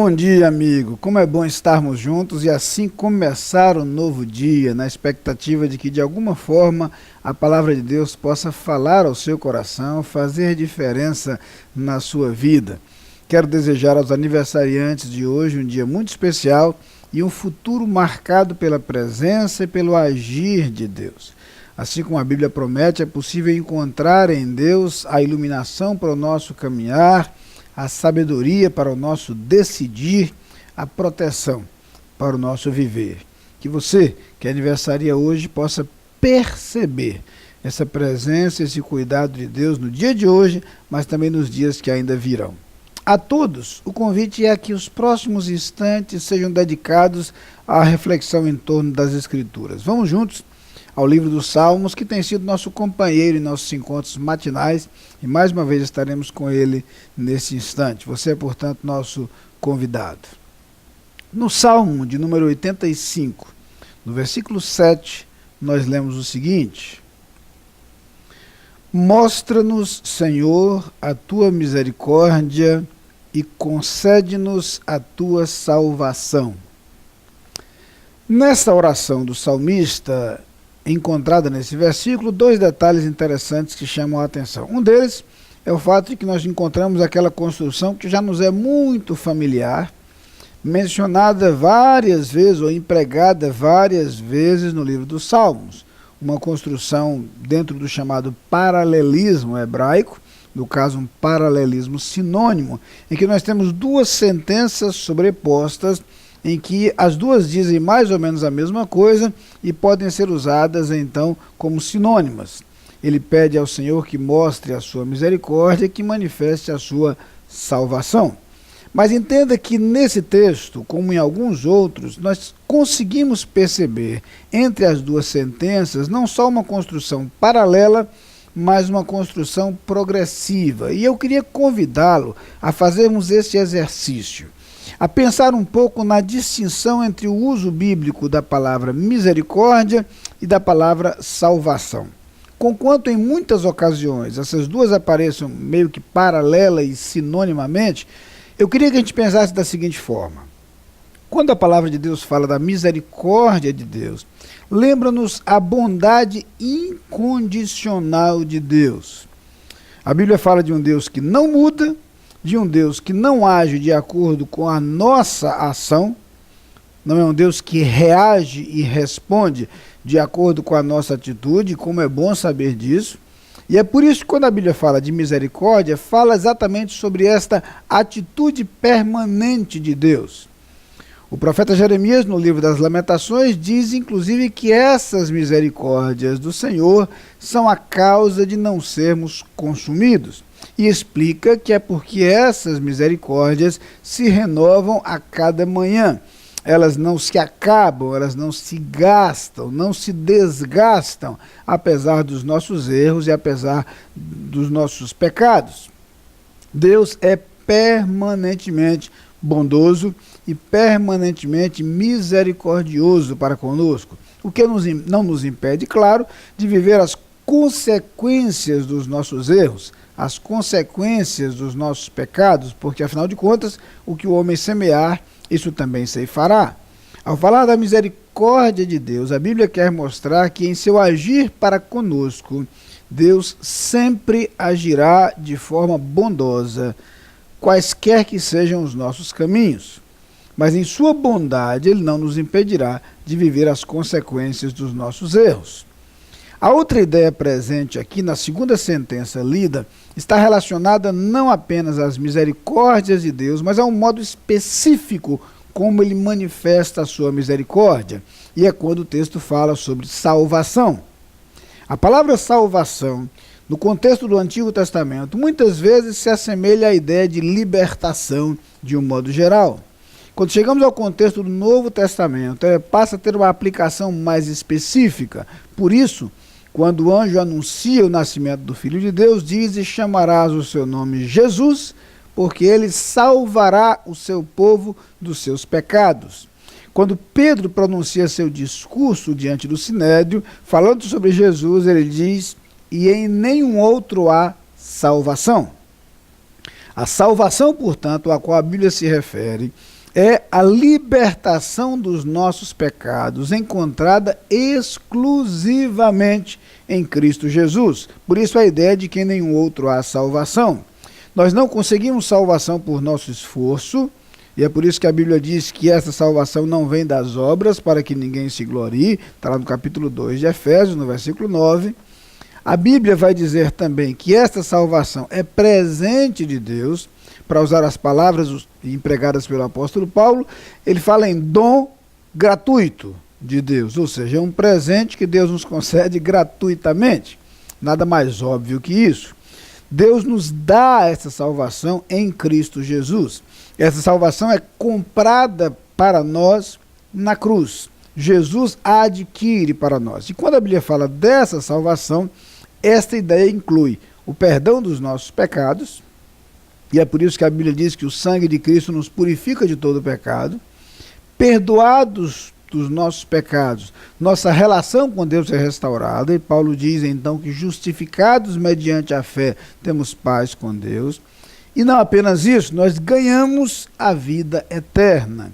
Bom dia, amigo. Como é bom estarmos juntos e assim começar um novo dia, na expectativa de que de alguma forma a palavra de Deus possa falar ao seu coração, fazer diferença na sua vida. Quero desejar aos aniversariantes de hoje um dia muito especial e um futuro marcado pela presença e pelo agir de Deus. Assim como a Bíblia promete, é possível encontrar em Deus a iluminação para o nosso caminhar, a sabedoria para o nosso decidir, a proteção para o nosso viver. Que você, que aniversaria hoje, possa perceber essa presença, esse cuidado de Deus no dia de hoje, mas também nos dias que ainda virão. A todos, o convite é que os próximos instantes sejam dedicados à reflexão em torno das Escrituras. Vamos juntos ao livro dos Salmos, que tem sido nosso companheiro em nossos encontros matinais, e mais uma vez estaremos com ele nesse instante. Você é, portanto, nosso convidado. No Salmo de número 85, no versículo 7, nós lemos o seguinte: Mostra-nos, Senhor, a tua misericórdia e concede-nos a tua salvação. Nesta oração do salmista, encontrada nesse versículo, dois detalhes interessantes que chamam a atenção. Um deles é o fato de que nós encontramos aquela construção que já nos é muito familiar, mencionada várias vezes ou empregada várias vezes no livro dos Salmos. Uma construção dentro do chamado paralelismo hebraico, no caso um paralelismo sinônimo, em que nós temos duas sentenças sobrepostas, em que as duas dizem mais ou menos a mesma coisa e podem ser usadas então como sinônimas. Ele pede ao Senhor que mostre a sua misericórdia e que manifeste a sua salvação. Mas entenda que nesse texto, como em alguns outros, nós conseguimos perceber entre as duas sentenças não só uma construção paralela, mas uma construção progressiva. E eu queria convidá-lo a fazermos esse exercício, a pensar um pouco na distinção entre o uso bíblico da palavra misericórdia e da palavra salvação. Conquanto em muitas ocasiões essas duas apareçam meio que paralela e sinonimamente, eu queria que a gente pensasse da seguinte forma: quando a palavra de Deus fala da misericórdia de Deus, lembra-nos a bondade incondicional de Deus. A Bíblia fala de um Deus que não muda, de um Deus que não age de acordo com a nossa ação, não é um Deus que reage e responde de acordo com a nossa atitude, como é bom saber disso. E é por isso que quando a Bíblia fala de misericórdia, fala exatamente sobre esta atitude permanente de Deus. O profeta Jeremias, no livro das Lamentações, diz inclusive que essas misericórdias do Senhor são a causa de não sermos consumidos. E explica que é porque essas misericórdias se renovam a cada manhã. Elas não se acabam, elas não se gastam, não se desgastam, apesar dos nossos erros e apesar dos nossos pecados. Deus é permanentemente bondoso e permanentemente misericordioso para conosco, o que não nos impede, claro, de viver as consequências dos nossos erros, as consequências dos nossos pecados, porque afinal de contas, o que o homem semear, isso também ceifará. Ao falar da misericórdia de Deus, a Bíblia quer mostrar que em seu agir para conosco, Deus sempre agirá de forma bondosa, quaisquer que sejam os nossos caminhos. Mas em sua bondade, Ele não nos impedirá de viver as consequências dos nossos erros. A outra ideia presente aqui na segunda sentença lida está relacionada não apenas às misericórdias de Deus, mas a um modo específico como Ele manifesta a sua misericórdia. E é quando o texto fala sobre salvação. A palavra salvação, no contexto do Antigo Testamento, muitas vezes se assemelha à ideia de libertação de um modo geral. Quando chegamos ao contexto do Novo Testamento, passa a ter uma aplicação mais específica. Por isso, Quando o anjo anuncia o nascimento do Filho de Deus, diz: e chamarás o seu nome Jesus, porque ele salvará o seu povo dos seus pecados. Quando Pedro pronuncia seu discurso diante do Sinédrio, falando sobre Jesus, ele diz: e em nenhum outro há salvação. A salvação, portanto, a qual a Bíblia se refere, é a libertação dos nossos pecados, encontrada exclusivamente em Cristo Jesus. Por isso a ideia de que em nenhum outro há salvação. Nós não conseguimos salvação por nosso esforço, e é por isso que a Bíblia diz que essa salvação não vem das obras, para que ninguém se glorie, está lá no capítulo 2 de Efésios, no versículo 9. A Bíblia vai dizer também que esta salvação é presente de Deus, para usar as palavras empregadas pelo apóstolo Paulo, ele fala em dom gratuito de Deus, ou seja, é um presente que Deus nos concede gratuitamente. Nada mais óbvio que isso. Deus nos dá essa salvação em Cristo Jesus. Essa salvação é comprada para nós na cruz. Jesus a adquire para nós. E quando a Bíblia fala dessa salvação, esta ideia inclui o perdão dos nossos pecados, e é por isso que a Bíblia diz que o sangue de Cristo nos purifica de todo pecado. Perdoados dos nossos pecados, nossa relação com Deus é restaurada, e Paulo diz então que justificados mediante a fé temos paz com Deus. E não apenas isso, nós ganhamos a vida eterna.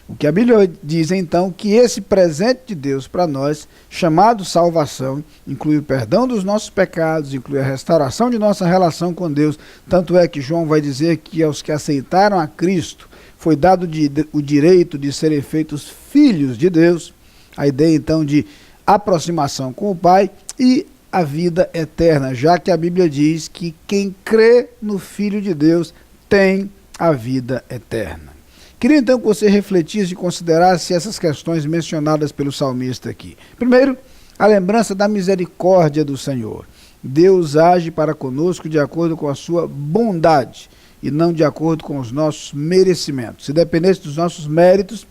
O que a Bíblia diz então que esse presente de Deus para nós, chamado salvação, inclui o perdão dos nossos pecados, inclui a restauração de nossa relação com Deus. Tanto é que João vai dizer que aos que aceitaram a Cristo foi dado o direito de serem feitos filhos de Deus, a ideia então de aproximação com o Pai e a vida eterna, já que a Bíblia diz que quem crê no Filho de Deus tem a vida eterna. Queria então que você refletisse e considerasse essas questões mencionadas pelo salmista aqui. Primeiro, a lembrança da misericórdia do Senhor. Deus age para conosco de acordo com a sua bondade e não de acordo com os nossos merecimentos. Se dependesse dos nossos méritos,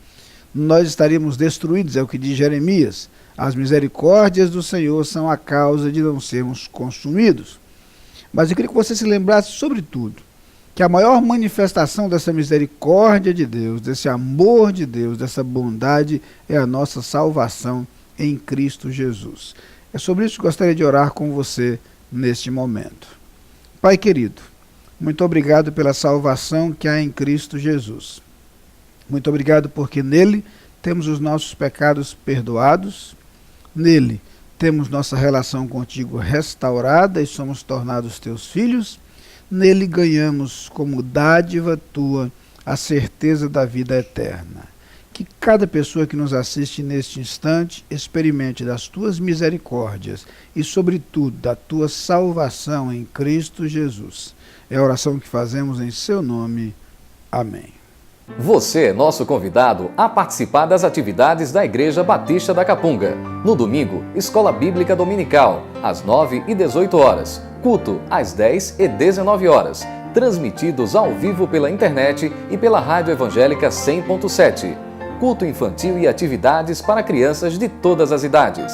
nós estaríamos destruídos, é o que diz Jeremias. As misericórdias do Senhor são a causa de não sermos consumidos. Mas eu queria que você se lembrasse, sobretudo, que a maior manifestação dessa misericórdia de Deus, desse amor de Deus, dessa bondade, é a nossa salvação em Cristo Jesus. É sobre isso que gostaria de orar com você neste momento. Pai querido, muito obrigado pela salvação que há em Cristo Jesus. Muito obrigado porque nele temos os nossos pecados perdoados, nele temos nossa relação contigo restaurada e somos tornados teus filhos. Nele ganhamos como dádiva tua a certeza da vida eterna. Que cada pessoa que nos assiste neste instante experimente das tuas misericórdias e, sobretudo, da tua salvação em Cristo Jesus. É a oração que fazemos em seu nome. Amém. Você é nosso convidado a participar das atividades da Igreja Batista da Capunga. No domingo, Escola Bíblica Dominical, às 9 e 18 horas. Culto, às 10 e 19 horas. Transmitidos ao vivo pela internet e pela Rádio Evangélica 100.7. Culto infantil e atividades para crianças de todas as idades.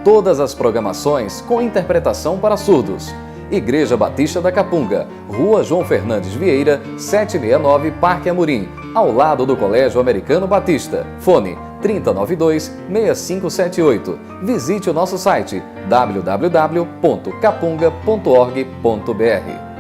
Todas as programações com interpretação para surdos. Igreja Batista da Capunga, Rua João Fernandes Vieira, 769, Parque Amorim, ao lado do Colégio Americano Batista. Fone 3092-6578. Visite o nosso site www.capunga.org.br.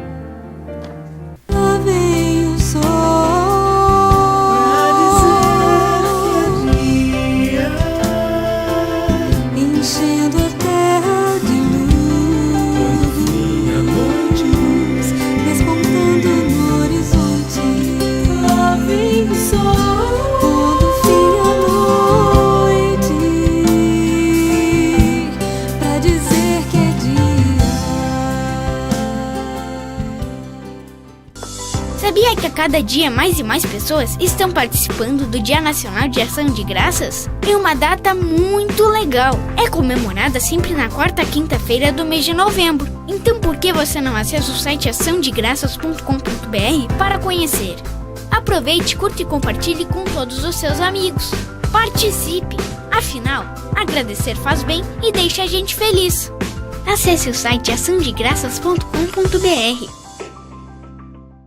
Sabia que a cada dia mais e mais pessoas estão participando do Dia Nacional de Ação de Graças? É uma data muito legal. É comemorada sempre na quarta quinta-feira do mês de novembro. Então por que você não acessa o site açãodegraças.com.br para conhecer? Aproveite, curta e compartilhe com todos os seus amigos. Participe! Afinal, agradecer faz bem e deixa a gente feliz. Acesse o site açãodegraças.com.br.